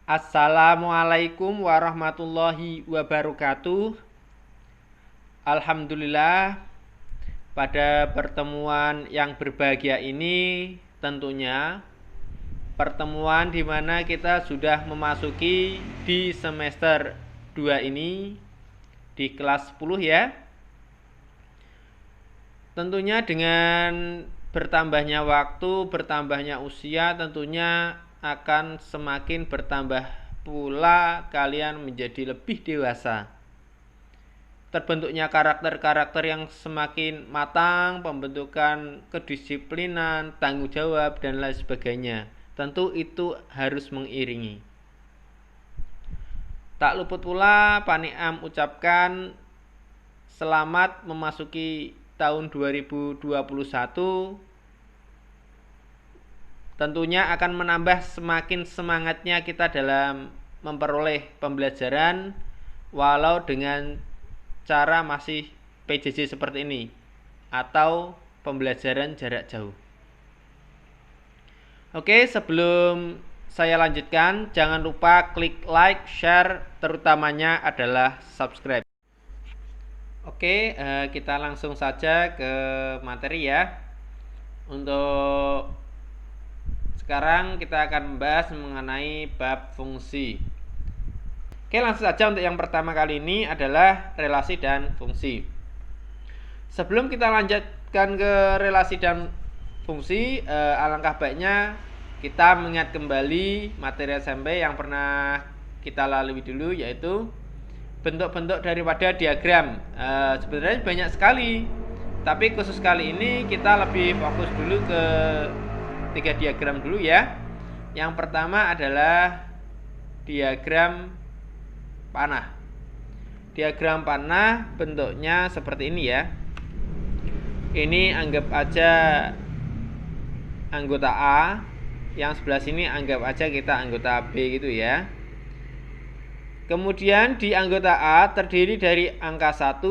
Assalamualaikum warahmatullahi wabarakatuh. Alhamdulillah, pada pertemuan yang berbahagia ini tentunya pertemuan di mana kita sudah memasuki di semester 2 ini di kelas 10 ya. Tentunya dengan bertambahnya waktu, bertambahnya usia tentunya akan semakin bertambah pula kalian menjadi lebih dewasa. Terbentuknya karakter-karakter yang semakin matang, pembentukan kedisiplinan, tanggung jawab, dan lain sebagainya. Tentu itu harus mengiringi. Tak luput pula Pak Niam ucapkan selamat memasuki tahun 2021. Tentunya akan menambah semakin semangatnya kita dalam memperoleh pembelajaran walau dengan cara masih PJJ seperti ini atau pembelajaran jarak jauh. Oke, sebelum saya lanjutkan, jangan lupa klik like, share, terutamanya adalah subscribe. Oke, kita langsung saja ke materi ya. Untuk sekarang kita akan membahas mengenai bab fungsi. Oke, langsung saja untuk yang pertama kali ini adalah relasi dan fungsi. Sebelum kita lanjutkan ke relasi dan fungsi, alangkah baiknya kita mengingat kembali materi SMP yang pernah kita lalui dulu, yaitu bentuk-bentuk daripada diagram. Sebenarnya banyak sekali, tapi khusus kali ini kita lebih fokus dulu ke 3 diagram dulu ya. Yang pertama adalah diagram panah. Diagram panah bentuknya seperti ini ya. Ini anggap aja anggota A, yang sebelah sini anggap aja kita anggota B gitu ya. Kemudian di anggota A terdiri dari angka 1,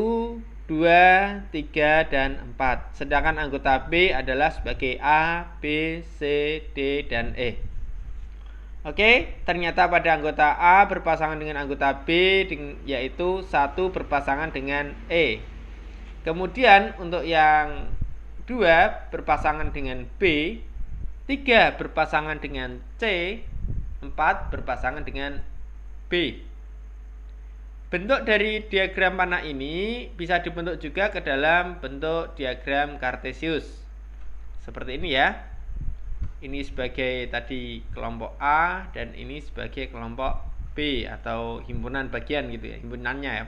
2, 3, dan 4. Sedangkan anggota B adalah sebagai A, B, C, D, dan E. Oke, ternyata pada anggota A berpasangan dengan anggota B, yaitu 1 berpasangan dengan E. Kemudian untuk yang 2 berpasangan dengan B, 3 berpasangan dengan C, 4 berpasangan dengan B. Bentuk dari diagram panah ini bisa dibentuk juga ke dalam bentuk diagram Kartesius. Seperti ini ya. Ini sebagai tadi kelompok A dan ini sebagai kelompok B atau himpunan bagian gitu ya, himpunannya ya.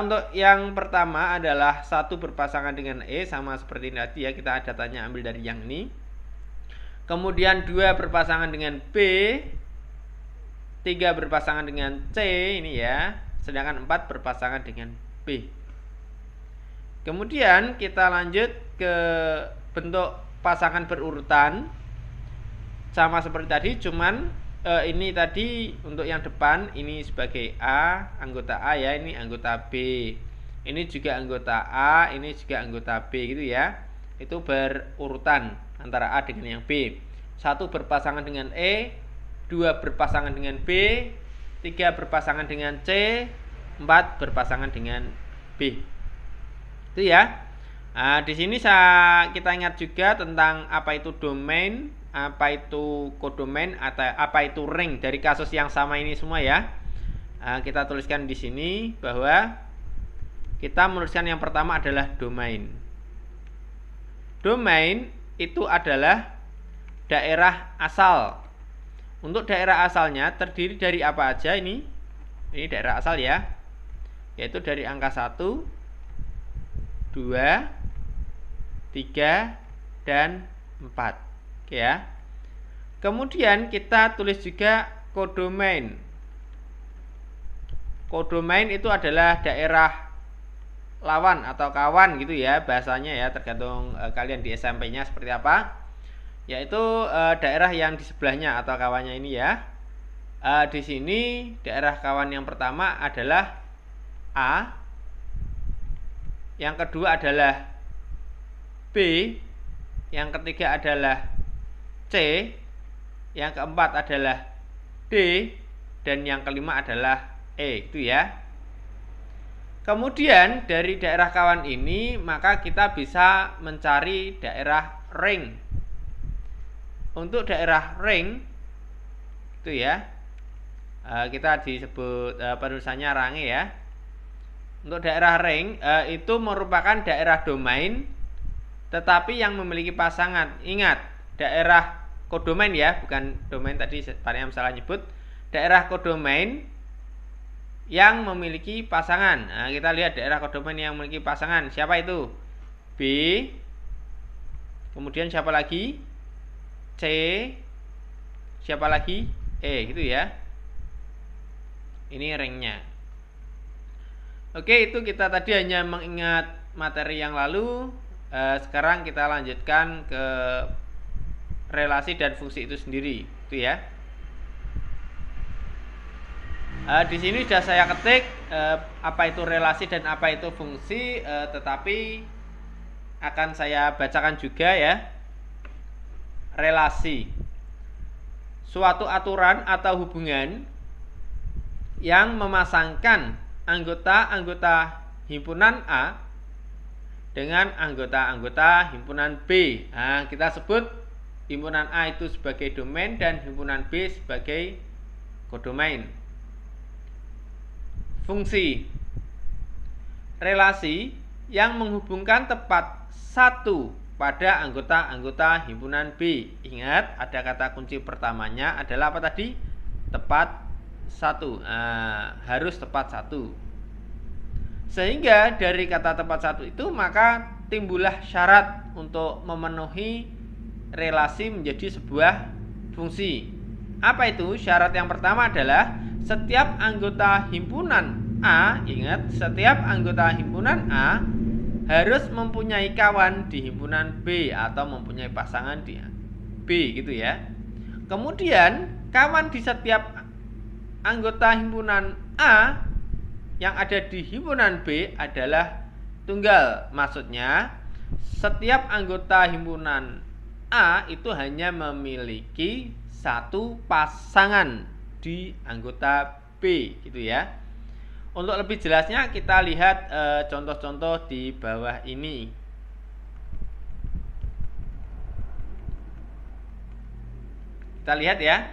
Untuk yang pertama adalah 1 berpasangan dengan E, sama seperti ini tadi ya, kita datanya ambil dari yang ini. Kemudian 2 berpasangan dengan B, 3 berpasangan dengan C ini ya, sedangkan 4 berpasangan dengan B. Kemudian kita lanjut ke bentuk pasangan berurutan, sama seperti tadi, cuman ini tadi untuk yang depan ini sebagai A, anggota A ya, ini anggota B, ini juga anggota A, ini juga anggota B gitu ya. Itu berurutan antara A dengan yang B. 1 berpasangan dengan E, 2 berpasangan dengan B, 3 berpasangan dengan C, 4 berpasangan dengan B. Itu ya. Nah, di sini kita ingat juga tentang apa itu domain, apa itu kodomain, atau apa itu ring dari kasus yang sama ini semua ya. Nah, kita tuliskan di sini bahwa kita menuliskan yang pertama adalah domain. Domain itu adalah daerah asal. Untuk daerah asalnya terdiri dari apa aja ini? Ini daerah asal ya. Yaitu dari angka 1, 2, 3, dan 4. Oke ya. Kemudian kita tulis juga kodomain. Kodomain itu adalah daerah lawan atau kawan gitu ya bahasanya ya, tergantung kalian di SMP-nya seperti apa. Yaitu daerah yang di sebelahnya atau kawannya ini ya. Di sini daerah kawan yang pertama adalah A. Yang kedua adalah B, yang ketiga adalah C, yang keempat adalah D, dan yang kelima adalah E, gitu ya. Kemudian dari daerah kawan ini maka kita bisa mencari daerah ring. Untuk daerah ring itu ya, kita disebut penulisannya range ya. Untuk daerah ring itu merupakan daerah domain tetapi yang memiliki pasangan. Ingat, daerah kodomain ya, bukan domain tadi yang salah nyebut. Daerah kodomain yang memiliki pasangan. Nah, kita lihat daerah kodomain yang memiliki pasangan. Siapa itu? B. Kemudian siapa lagi? C. Siapa lagi? E, gitu ya. Ini ringnya. Oke, itu kita tadi hanya mengingat materi yang lalu. Sekarang kita lanjutkan ke relasi dan fungsi itu sendiri, itu ya. Di sini sudah saya ketik apa itu relasi dan apa itu fungsi, tetapi akan saya bacakan juga ya. Relasi, suatu aturan atau hubungan yang memasangkan anggota-anggota himpunan A dengan anggota-anggota himpunan B. Nah, kita sebut himpunan A itu sebagai domain dan himpunan B sebagai kodomain. Fungsi, relasi yang menghubungkan tepat satu pada anggota-anggota himpunan B. Ingat, ada kata kunci pertamanya adalah apa tadi? Tepat satu. Nah, harus tepat satu. Sehingga dari kata tepat satu itu maka timbullah syarat untuk memenuhi relasi menjadi sebuah fungsi. Apa itu? Syarat yang pertama adalah setiap anggota himpunan A, ingat, setiap anggota himpunan A harus mempunyai kawan di himpunan B atau mempunyai pasangan di B, gitu ya. Kemudian kawan di setiap anggota himpunan A yang ada di himpunan B adalah tunggal. Maksudnya setiap anggota himpunan A itu hanya memiliki satu pasangan di anggota B, gitu ya. Untuk lebih jelasnya kita lihat contoh-contoh di bawah ini. Kita lihat ya.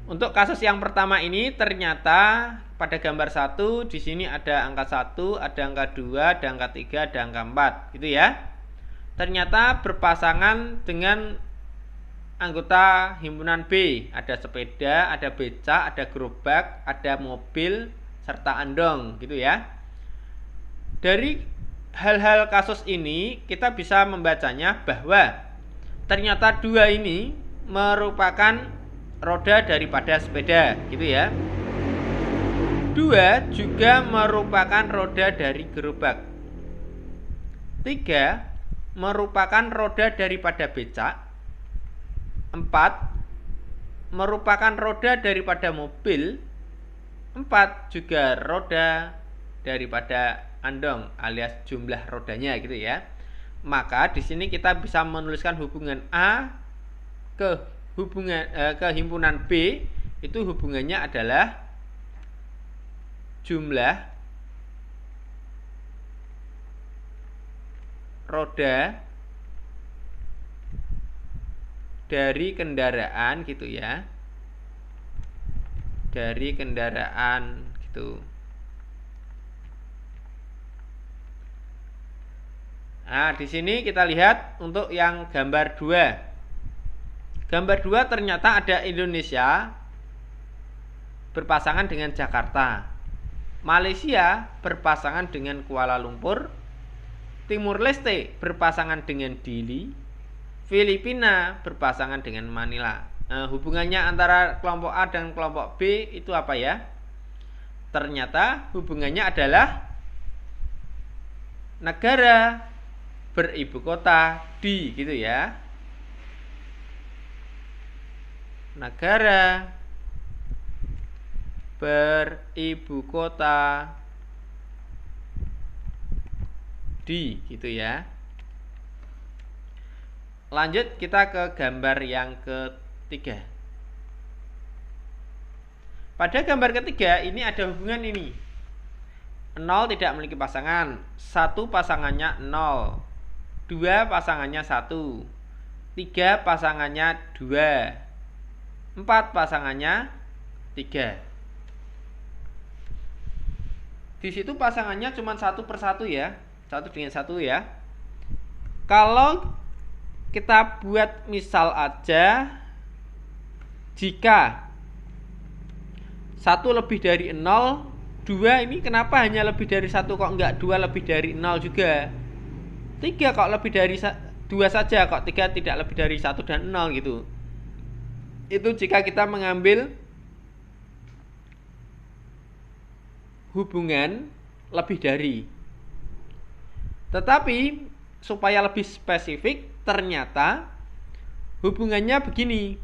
Untuk kasus yang pertama ini ternyata pada gambar 1 di sini ada angka 1, ada angka 2, ada angka 3, ada angka 4, gitu ya. Ternyata berpasangan dengan anggota himpunan B, ada sepeda, ada becak, ada gerobak, ada mobil, serta andong, gitu ya. Dari hal-hal kasus ini kita bisa membacanya bahwa ternyata dua ini merupakan roda daripada sepeda, gitu ya. Dua juga merupakan roda dari gerobak. Tiga merupakan roda daripada becak. 4 merupakan roda daripada mobil. 4 juga roda daripada andong alias jumlah rodanya, gitu ya. Maka di sini kita bisa menuliskan hubungan A ke himpunan B itu hubungannya adalah jumlah roda dari kendaraan, gitu ya. Dari kendaraan, gitu. Nah, di sini kita lihat untuk yang gambar 2. Gambar 2 ternyata ada Indonesia berpasangan dengan Jakarta. Malaysia berpasangan dengan Kuala Lumpur. Timur Leste berpasangan dengan Dili. Filipina berpasangan dengan Manila. Nah, hubungannya antara kelompok A dan kelompok B itu apa ya? Ternyata hubungannya adalah negara beribu kota di, gitu ya. Negara beribu kota di, gitu ya. Lanjut kita ke gambar yang ketiga. Pada gambar ketiga ini ada hubungan ini. 0 tidak memiliki pasangan, 1 pasangannya 0, 2 pasangannya 1, 3 pasangannya 2, 4 pasangannya 3. Di situ pasangannya cuma 1 per 1 ya, 1 dengan 1 ya. Kalau kita buat misal aja, jika 1 lebih dari 0, 2 ini kenapa hanya lebih dari 1 kok enggak 2 lebih dari 0 juga? 3 kok lebih dari 2 saja, kok 3 tidak lebih dari 1 dan 0 gitu. Itu jika kita mengambil hubungan lebih dari. Tetapi supaya lebih spesifik, ternyata hubungannya begini.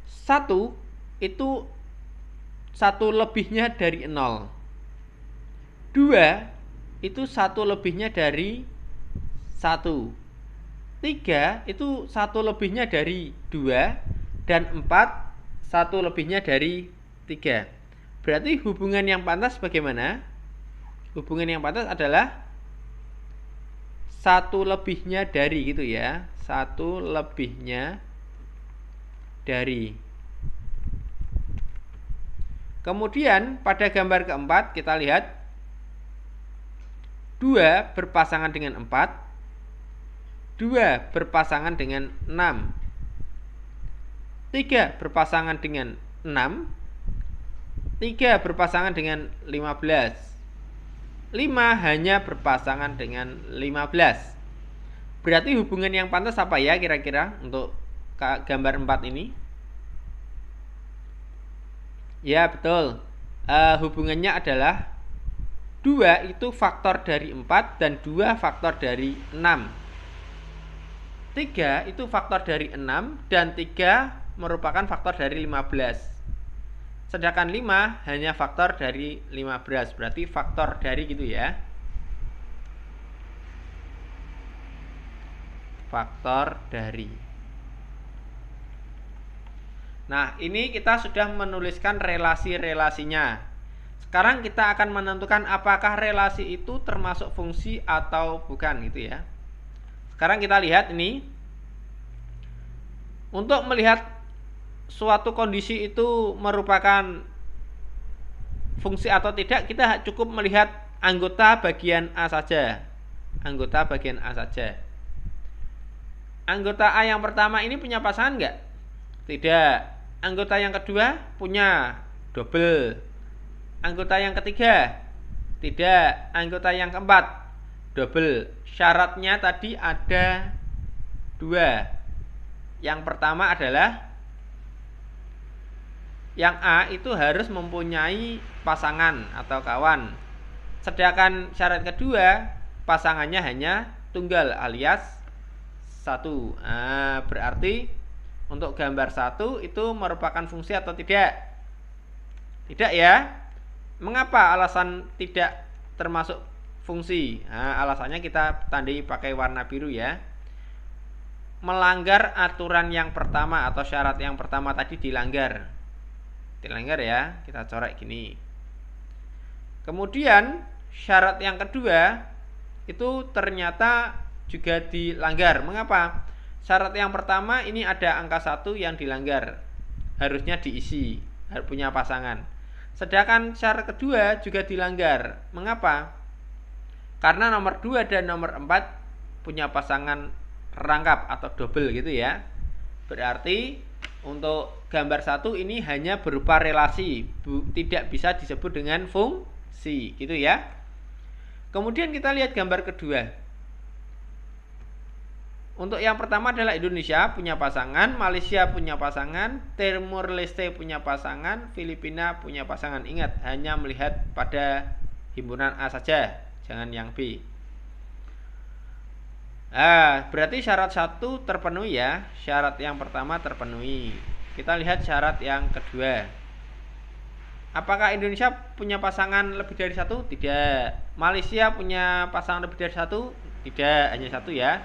1 itu 1 lebihnya dari 0. 2 itu 1 lebihnya dari 1. 3 itu 1 lebihnya dari 2. Dan 4 1 lebihnya dari 3. Berarti hubungan yang pantas bagaimana? Hubungan yang pantas adalah 1 lebihnya dari gitu ya. 1 lebihnya dari. Kemudian pada gambar keempat kita lihat 2 berpasangan dengan 4, 2 berpasangan dengan 6, 3 berpasangan dengan 6, 3 berpasangan dengan 15, 5 hanya berpasangan dengan 15. Berarti hubungan yang pantas apa ya kira-kira untuk gambar 4 ini? Ya betul, hubungannya adalah 2 itu faktor dari 4 dan 2 faktor dari 6. 3 itu faktor dari 6 dan 3 merupakan faktor dari 15. Sedangkan 5 hanya faktor dari 15, berarti faktor dari gitu ya. Faktor dari. Nah, ini kita sudah menuliskan relasi-relasinya. Sekarang kita akan menentukan apakah relasi itu termasuk fungsi atau bukan gitu ya. Sekarang kita lihat ini. Untuk melihat suatu kondisi itu merupakan fungsi atau tidak, kita cukup melihat anggota bagian A saja. Anggota bagian A saja. Anggota A yang pertama ini punya pasangan enggak? Tidak. Anggota yang kedua punya double. Anggota yang ketiga tidak. Anggota yang keempat double. Syaratnya tadi ada 2. Yang pertama adalah yang A itu harus mempunyai pasangan atau kawan. Sedangkan syarat kedua, pasangannya hanya tunggal alias 1. Nah, berarti untuk gambar 1 itu merupakan fungsi atau tidak? Tidak ya. Mengapa alasan tidak termasuk fungsi? Nah, alasannya kita tandai pakai warna biru ya. Melanggar aturan yang pertama atau syarat yang pertama tadi dilanggar. Dilanggar ya, kita coret gini. Kemudian syarat yang kedua itu ternyata juga dilanggar. Mengapa? Syarat yang pertama ini ada angka 1 yang dilanggar. Harusnya diisi, harus punya pasangan. Sedangkan syarat kedua juga dilanggar. Mengapa? Karena nomor 2 dan nomor 4 punya pasangan rangkap atau double gitu ya. Berarti untuk gambar 1 ini hanya berupa relasi, tidak bisa disebut dengan fungsi gitu ya. Kemudian kita lihat gambar kedua. Untuk yang pertama adalah Indonesia punya pasangan, Malaysia punya pasangan, Timur Leste punya pasangan, Filipina punya pasangan. Ingat, hanya melihat pada himpunan A saja, jangan yang B. Berarti syarat 1 terpenuhi ya. Syarat yang pertama terpenuhi. Kita lihat syarat yang kedua. Apakah Indonesia punya pasangan lebih dari 1? Tidak. Malaysia punya pasangan lebih dari 1? Tidak, hanya 1 ya.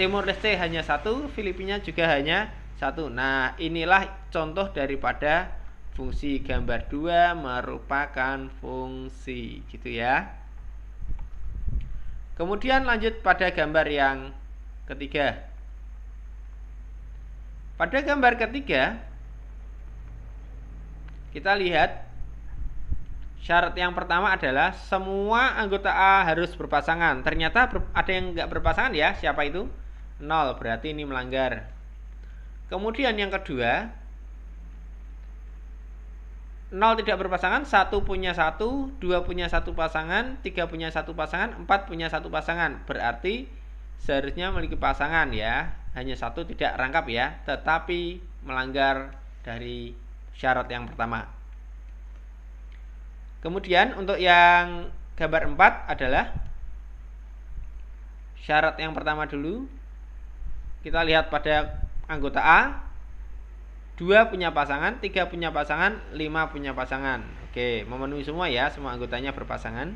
Timur Leste hanya 1, Filipina juga hanya 1. Nah, inilah contoh daripada fungsi gambar 2 merupakan fungsi, gitu ya. Kemudian lanjut pada gambar yang ketiga. Pada gambar ketiga, kita lihat syarat yang pertama adalah semua anggota A harus berpasangan. Ternyata ada yang nggak berpasangan ya. Siapa itu? 0, berarti ini melanggar. Kemudian yang kedua, 0 tidak berpasangan, 1 punya 1, 2 punya 1 pasangan, 3 punya 1 pasangan, 4 punya 1 pasangan. Berarti seharusnya memiliki pasangan ya. Hanya 1 tidak rangkap ya, tetapi melanggar dari syarat yang pertama. Kemudian untuk yang gambar 4 adalah syarat yang pertama dulu. Kita lihat pada anggota A, 2 punya pasangan, 3 punya pasangan, 5 punya pasangan. Oke, memenuhi semua ya, semua anggotanya berpasangan.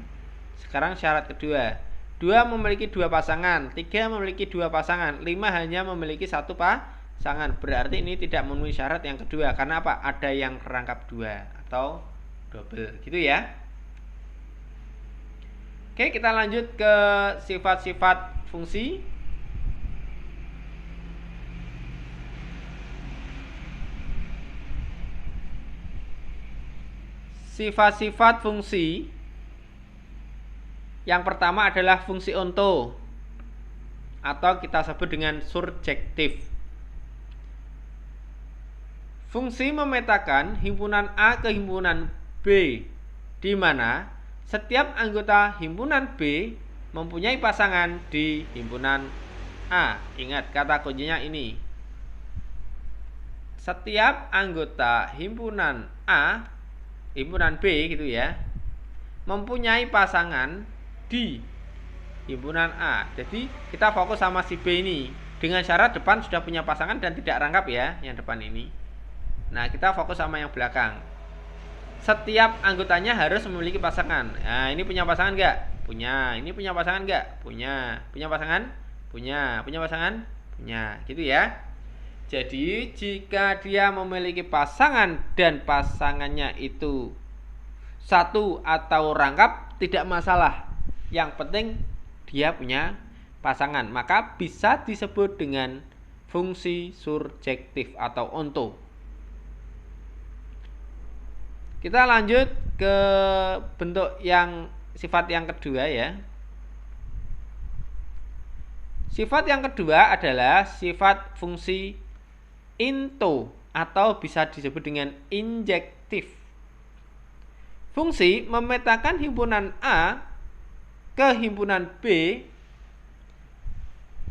Sekarang syarat kedua, 2 memiliki 2 pasangan, 3 memiliki 2 pasangan, 5 hanya memiliki 1 pasangan. Berarti ini tidak memenuhi syarat yang kedua. Karena apa? Ada yang rangkap 2 atau double, gitu ya. Oke, kita lanjut ke sifat-sifat fungsi. Sifat-sifat fungsi yang pertama adalah fungsi onto atau kita sebut dengan surjektif. Fungsi memetakan himpunan A ke himpunan B, di mana setiap anggota himpunan B mempunyai pasangan di himpunan A. Ingat kata kuncinya ini. Setiap anggota himpunan A, himpunan B gitu ya, mempunyai pasangan di himpunan A. Jadi kita fokus sama si B ini. Dengan syarat depan sudah punya pasangan dan tidak rangkap ya, yang depan ini. Nah, kita fokus sama yang belakang. Setiap anggotanya harus memiliki pasangan. Nah, ini punya pasangan enggak? Punya. Ini punya pasangan enggak? Punya. Punya pasangan? Punya. Punya pasangan? Punya. Gitu ya. Jadi jika dia memiliki pasangan dan pasangannya itu satu atau rangkap, tidak masalah. Yang penting dia punya pasangan. Maka bisa disebut dengan fungsi surjektif atau onto. Kita lanjut ke bentuk yang sifat yang kedua ya. Sifat yang kedua adalah sifat fungsi into atau bisa disebut dengan injektif. Fungsi memetakan himpunan A ke himpunan B,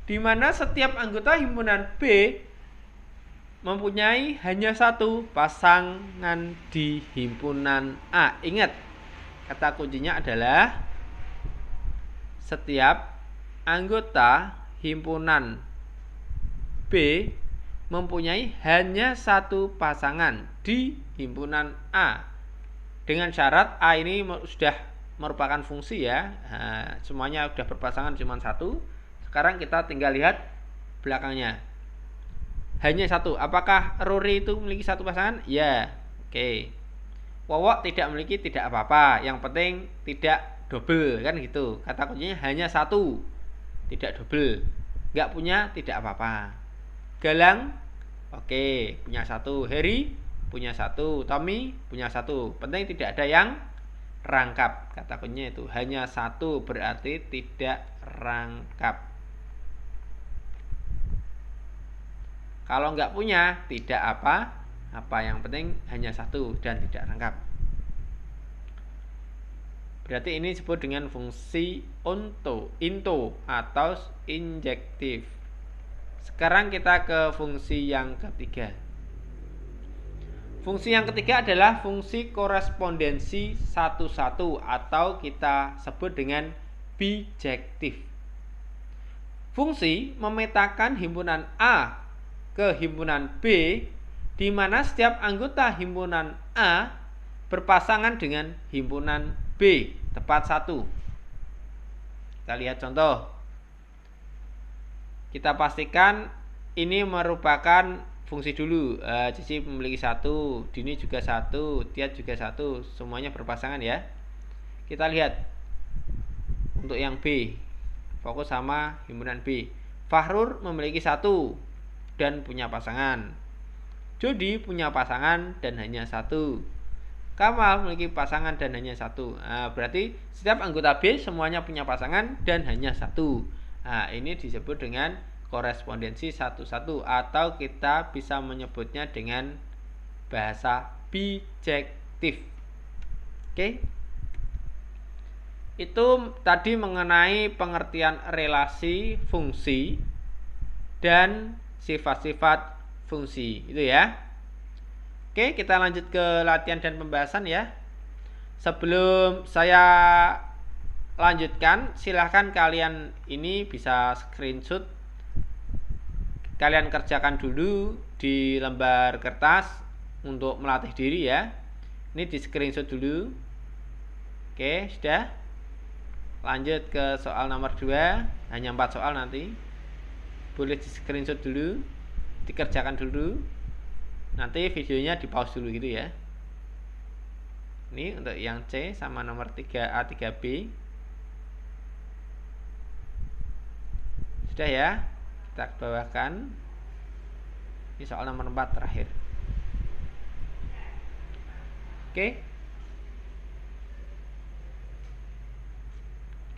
di mana setiap anggota himpunan B mempunyai hanya 1 pasangan di himpunan A. Ingat, kata kuncinya adalah setiap anggota himpunan B mempunyai hanya 1 pasangan di himpunan A. Dengan syarat A ini sudah merupakan fungsi ya. Nah, semuanya sudah berpasangan cuma 1. Sekarang kita tinggal lihat belakangnya. Hanya 1. Apakah Ruri itu memiliki 1 pasangan? Ya. Oke. Wowok tidak memiliki, tidak apa-apa. Yang penting tidak double kan gitu. Kata kuncinya hanya 1. Tidak double. Enggak punya, tidak apa-apa. Galang, oke, punya 1. Heri punya 1. Tommy punya 1. Penting tidak ada yang rangkap. Kata kuncinya itu hanya 1, berarti tidak rangkap. Kalau nggak punya, tidak apa. Yang penting hanya 1 dan tidak rangkap. Berarti ini disebut dengan fungsi onto, into atau injektif. Sekarang kita ke fungsi yang ketiga. Fungsi yang ketiga adalah fungsi korespondensi satu-satu atau kita sebut dengan bijektif. Fungsi memetakan himpunan A ke himpunan B, di mana setiap anggota himpunan A berpasangan dengan himpunan B, tepat 1. Kita lihat contoh. Kita pastikan ini merupakan fungsi dulu. Cici memiliki 1, Dini juga 1, Tiat juga 1, semuanya berpasangan ya. Kita lihat untuk yang B, fokus sama himpunan B. Fahrur memiliki 1 dan punya pasangan. Jody punya pasangan dan hanya 1. Kamal memiliki pasangan dan hanya 1. Berarti setiap anggota B semuanya punya pasangan dan hanya 1. Ini disebut dengan korespondensi 1-1 atau kita bisa menyebutnya dengan bahasa bijektif. Oke. Itu tadi mengenai pengertian relasi, fungsi dan sifat-sifat fungsi. Itu ya. Oke, kita lanjut ke latihan dan pembahasan ya. Sebelum saya lanjutkan, silahkan kalian ini bisa screenshot. Kalian kerjakan dulu di lembar kertas untuk melatih diri ya. Ini di screenshot dulu. Oke, sudah. Lanjut ke soal nomor 2. Hanya 4 soal nanti. Boleh di screenshot dulu, dikerjakan dulu. Nanti videonya di pause dulu gitu ya. Ini untuk yang C sama nomor 3A 3B. Sudah ya. Kita bawahkan. Ini soal nomor 4 terakhir. Oke.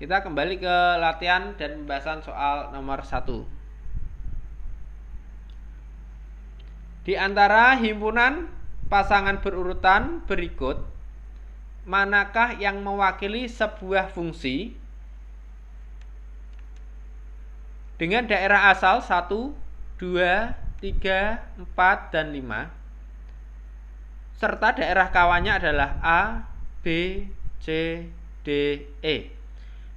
Kita kembali ke latihan dan pembahasan soal nomor 1. Di antara himpunan pasangan berurutan berikut, manakah yang mewakili sebuah fungsi dengan daerah asal 1, 2, 3, 4, dan 5 serta daerah kawannya adalah A, B, C, D, E.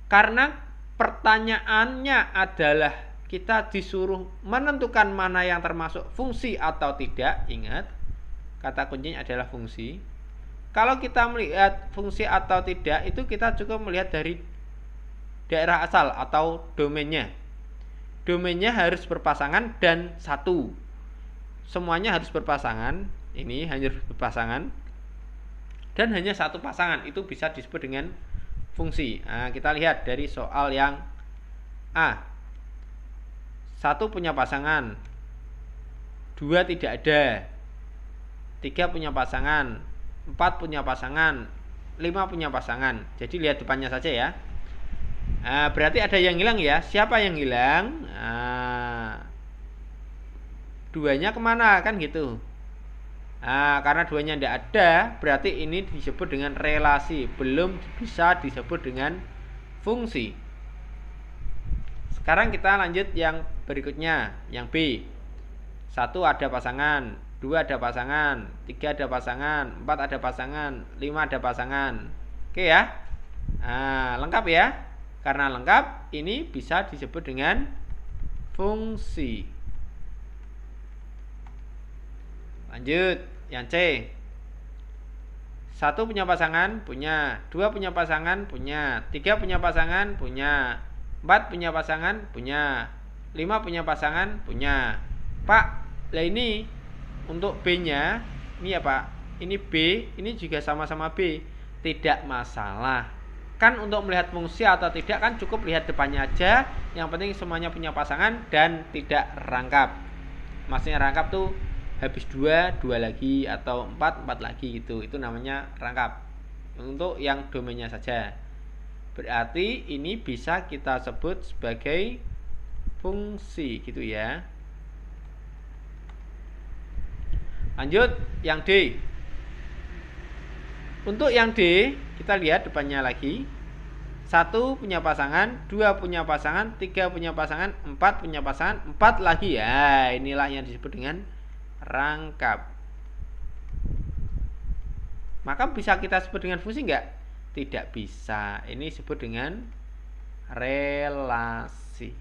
Karena pertanyaannya adalah kita disuruh menentukan mana yang termasuk fungsi atau tidak. Ingat, kata kuncinya adalah fungsi. Kalau kita melihat fungsi atau tidak, itu kita cukup melihat dari daerah asal atau domainnya. Domainnya harus berpasangan dan 1. Semuanya harus berpasangan. Ini hanya berpasangan. Dan hanya 1 pasangan. Itu bisa disebut dengan fungsi. Kita lihat dari soal yang A. 1 punya pasangan, 2 tidak ada, 3 punya pasangan, 4 punya pasangan, 5 punya pasangan. Jadi lihat depannya saja ya. Berarti ada yang hilang ya. Siapa yang hilang? 2-nya kemana kan gitu. Karena 2-nya tidak ada, berarti ini disebut dengan relasi, belum bisa disebut dengan fungsi. Sekarang kita lanjut yang berikutnya, yang B. 1 ada pasangan, 2 ada pasangan, 3 ada pasangan, 4 ada pasangan, 5 ada pasangan. Oke ya. Lengkap ya. Karena lengkap, ini bisa disebut dengan fungsi. Lanjut, yang C. 1 punya pasangan, punya. 2 punya pasangan, punya. 3 punya pasangan, punya. 4 punya pasangan, punya. 5 punya pasangan, punya. Pak, lah ini untuk B-nya, ini ya Pak, ini B, ini juga sama-sama B. Tidak masalah. Kan untuk melihat fungsi atau tidak kan cukup lihat depannya aja. Yang penting semuanya punya pasangan dan tidak rangkap. Maksudnya rangkap tuh habis 2 lagi, atau 4 lagi gitu. Itu namanya rangkap. Untuk yang domainnya saja. Berarti ini bisa kita sebut sebagai fungsi gitu ya. Lanjut yang D. Untuk yang D, kita lihat depannya lagi. 1 punya pasangan, 2 punya pasangan, 3 punya pasangan, 4 punya pasangan, 4 lagi ya. Inilah yang disebut dengan rangkap. Maka bisa kita sebut dengan fungsi enggak? Tidak bisa. Ini disebut dengan relasi.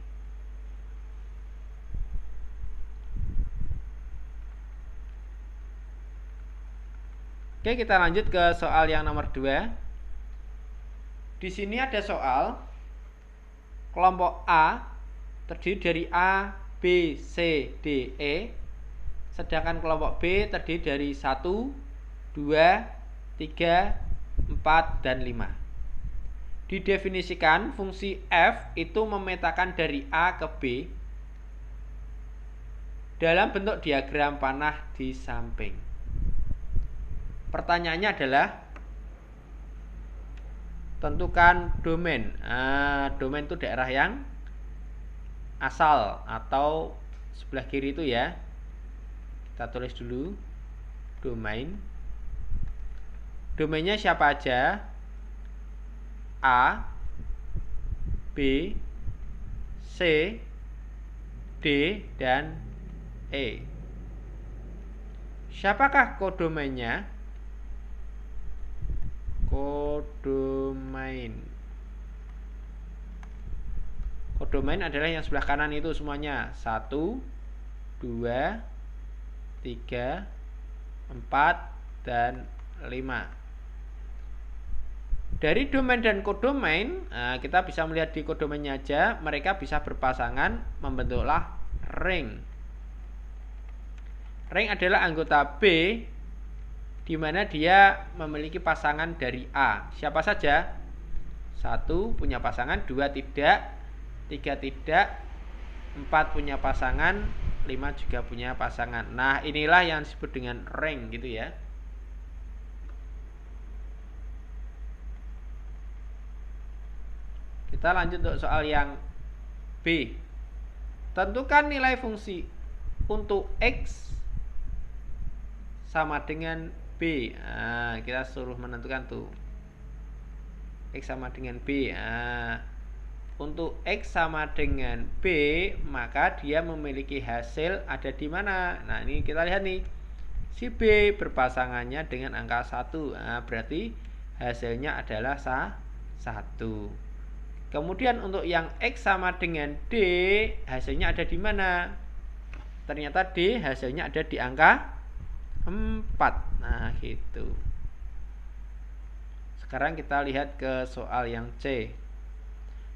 Oke, kita lanjut ke soal yang nomor 2. Di sini ada soal kelompok A terdiri dari A, B, C, D, E Sedangkan kelompok B terdiri dari 1, 2, 3, 4, dan 5. Didefinisikan fungsi f itu memetakan dari A ke B dalam bentuk diagram panah di samping. Pertanyaannya adalah tentukan domain. Domain itu daerah yang asal atau sebelah kiri itu ya. Kita tulis dulu domain. Domainnya siapa aja? A, B, C, D, dan E. Siapakah kodomainnya? Kodomain adalah yang sebelah kanan itu semuanya. 1, 2, 3, 4, dan 5. Dari domain dan kodomain, kita bisa melihat di kodomainnya aja, mereka bisa berpasangan membentuklah ring. Ring adalah anggota B di mana dia memiliki pasangan dari A. Siapa saja? 1 punya pasangan, 2 tidak, 3 tidak, 4 punya pasangan, 5 juga punya pasangan. Nah, inilah yang disebut dengan ring gitu ya. Kita lanjut untuk soal yang B. Tentukan nilai fungsi untuk X sama dengan B. Kita suruh menentukan tuh. X sama dengan B. Untuk X sama dengan B, maka dia memiliki hasil ada di mana? Nah, ini kita lihat nih. Si B berpasangannya dengan angka 1. Berarti hasilnya adalah 1. Kemudian untuk yang X sama dengan D, hasilnya ada di mana? Ternyata D hasilnya ada di angka 4. Nah, gitu. Sekarang kita lihat ke soal yang C.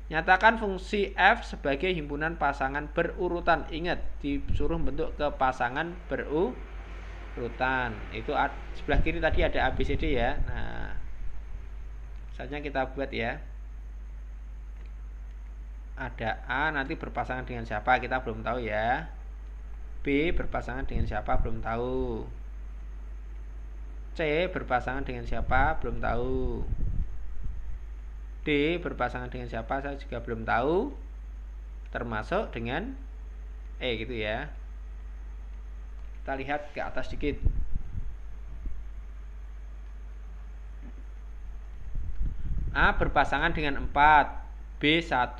Nyatakan fungsi f sebagai himpunan pasangan berurutan. Ingat, disuruh bentuk ke pasangan berurutan. Itu sebelah kiri tadi ada ABCD ya. Nah, misalnya kita buat ya. Ada A nanti berpasangan dengan siapa kita belum tahu ya. B berpasangan dengan siapa belum tahu. C berpasangan dengan siapa belum tahu. D berpasangan dengan siapa saya juga belum tahu. Termasuk dengan E gitu ya. Kita lihat ke atas sedikit. A berpasangan dengan 4, B1,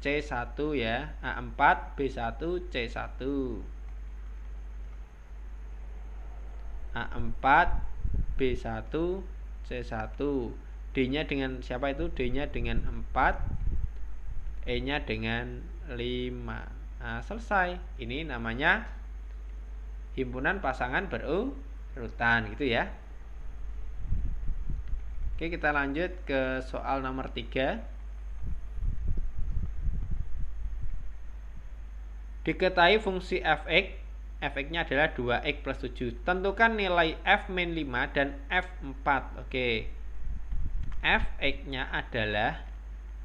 C1 ya. A4, B1, C1. A4, B1, C1. D-nya dengan siapa itu? D-nya dengan 4, E-nya dengan 5. Nah, selesai. Ini namanya himpunan pasangan berurutan gitu ya. Oke, kita lanjut ke soal nomor 3. Diketahui fungsi fx-nya adalah 2x plus 7. Tentukan nilai f min 5 dan f4. Oke. Fx-nya adalah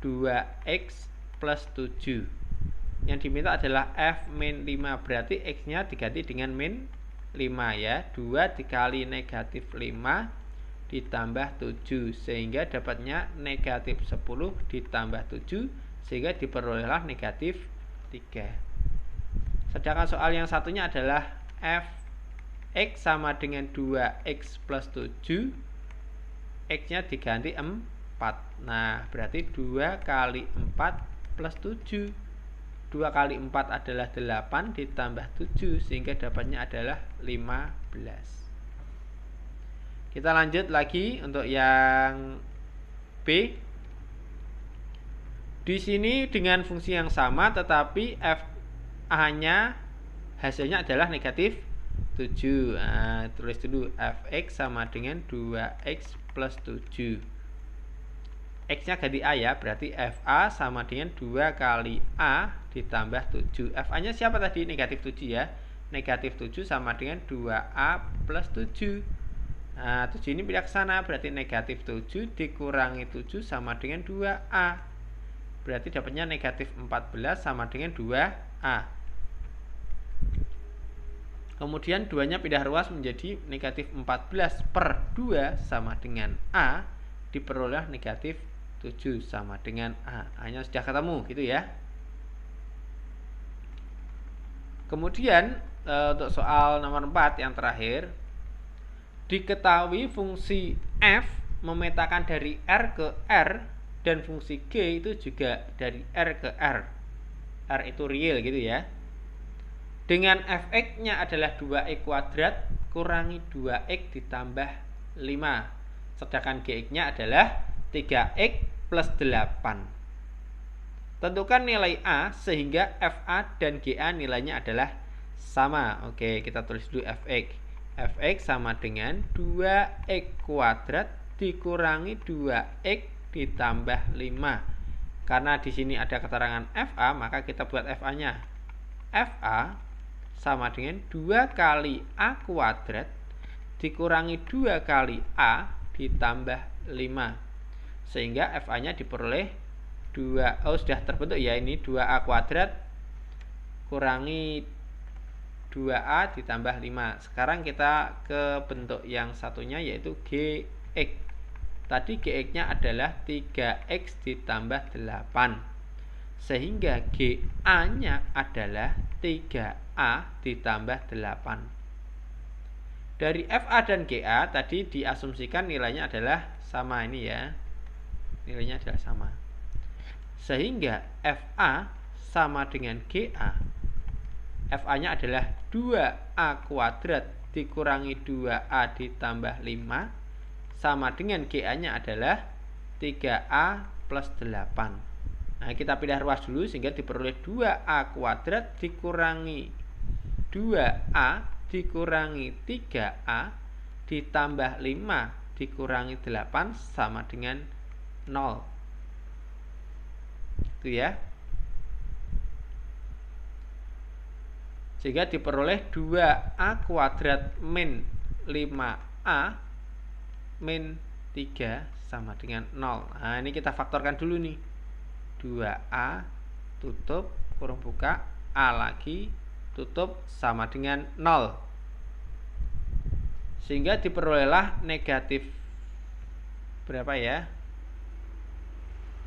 2x plus 7. Yang diminta adalah f min 5. Berarti x-nya diganti dengan min 5 ya. 2 dikali negatif 5 ditambah 7. Sehingga dapatnya negatif 10 ditambah 7. Sehingga diperolehlah negatif 3. Sedangkan soal yang satunya adalah fx sama dengan 2x plus 7. X-nya diganti 4. Nah, berarti 2 kali 4 plus 7. 2 kali 4 adalah 8 ditambah 7. Sehingga dapatnya adalah 15. Kita lanjut lagi untuk yang B. Di sini dengan fungsi yang sama tetapi f A-nya hasilnya adalah negatif 7. Nah, tulis dulu fx sama dengan 2x plus 7. X-nya ganti A ya, berarti FA sama dengan 2 kali A ditambah 7. FA-nya siapa tadi? Negatif 7 ya. negatif 7 sama dengan 2A plus 7. Nah, 7 ini pindah ke sana, berarti negatif 7 dikurangi 7 sama dengan 2A. Berarti dapatnya negatif 14 sama dengan 2A. Kemudian 2-nya pindah ruas menjadi negatif 14 per 2 sama dengan A. Diperoleh negatif 7 sama dengan A. A-nya sudah ketemu, gitu ya. Kemudian untuk soal nomor 4 yang terakhir, diketahui fungsi f memetakan dari R ke R dan fungsi G itu juga dari R ke R. R itu real gitu ya. Dengan fx-nya adalah 2x kuadrat kurangi 2x ditambah 5. Sedangkan gx-nya adalah 3x plus 8. Tentukan nilai A sehingga FA dan GA nilainya adalah sama. Oke, kita tulis dulu fx. Fx sama dengan 2x kuadrat dikurangi 2x ditambah 5. Karena di sini ada keterangan FA, maka kita buat FA-nya. FA sama dengan 2 kali A kuadrat dikurangi 2 kali A ditambah 5. Sehingga FA-nya diperoleh sudah terbentuk ya, ini 2A kuadrat kurangi 2A ditambah 5. Sekarang kita ke bentuk yang satunya, yaitu GX. Tadi GX-nya adalah 3X ditambah 8. Sehingga GA-nya adalah 3A ditambah 8. Dari FA dan GA tadi diasumsikan nilainya adalah sama ini ya. Nilainya adalah sama. Sehingga FA sama dengan GA. FA-nya adalah 2A kuadrat dikurangi 2A ditambah 5 sama dengan GA-nya adalah 3A plus 8. Nah, kita pindah ruas dulu sehingga diperoleh 2A kuadrat dikurangi 2A dikurangi 3A ditambah 5 dikurangi 8 sama dengan 0. Itu ya. Sehingga diperoleh 2A kuadrat min 5A min 3 sama dengan 0. Nah, ini kita faktorkan dulu nih. 2A tutup kurung buka, A lagi tutup sama dengan 0. Sehingga diperolehlah negatif berapa ya?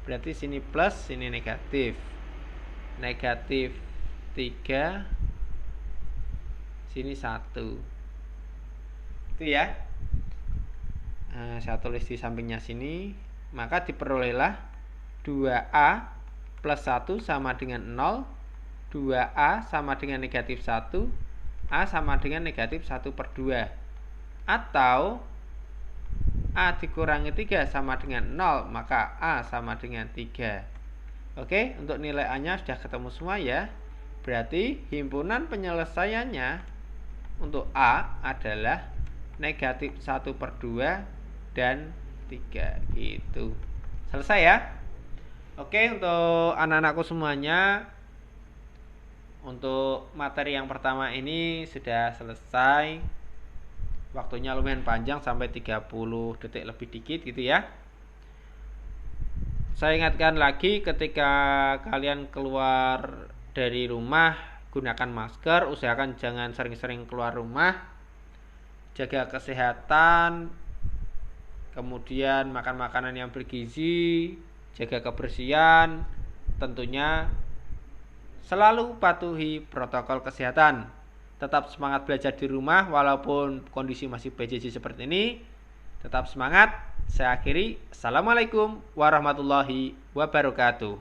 Berarti sini plus, sini negatif. Negatif 3, sini 1. Itu ya. Nah, saya tulis di sampingnya sini. Maka diperolehlah 2A plus 1 sama dengan 0. 2A sama dengan negatif 1. A sama dengan negatif 1 per 2. Atau A dikurangi 3 sama dengan 0, maka A sama dengan 3. Oke, untuk nilai A-nya sudah ketemu semua ya. Berarti himpunan penyelesaiannya untuk A adalah negatif 1 per 2 dan 3 gitu. Selesai ya. Oke, untuk anak-anakku semuanya, untuk materi yang pertama ini sudah selesai. Waktunya lumayan panjang, sampai 30 detik lebih dikit gitu ya. Saya ingatkan lagi, ketika kalian keluar dari rumah gunakan masker, usahakan jangan sering-sering keluar rumah, jaga kesehatan, kemudian makan makanan yang bergizi, jaga kebersihan, tentunya selalu patuhi protokol kesehatan. Tetap semangat belajar di rumah walaupun kondisi masih PJJ seperti ini. Tetap semangat. Saya akhiri. Assalamualaikum warahmatullahi wabarakatuh.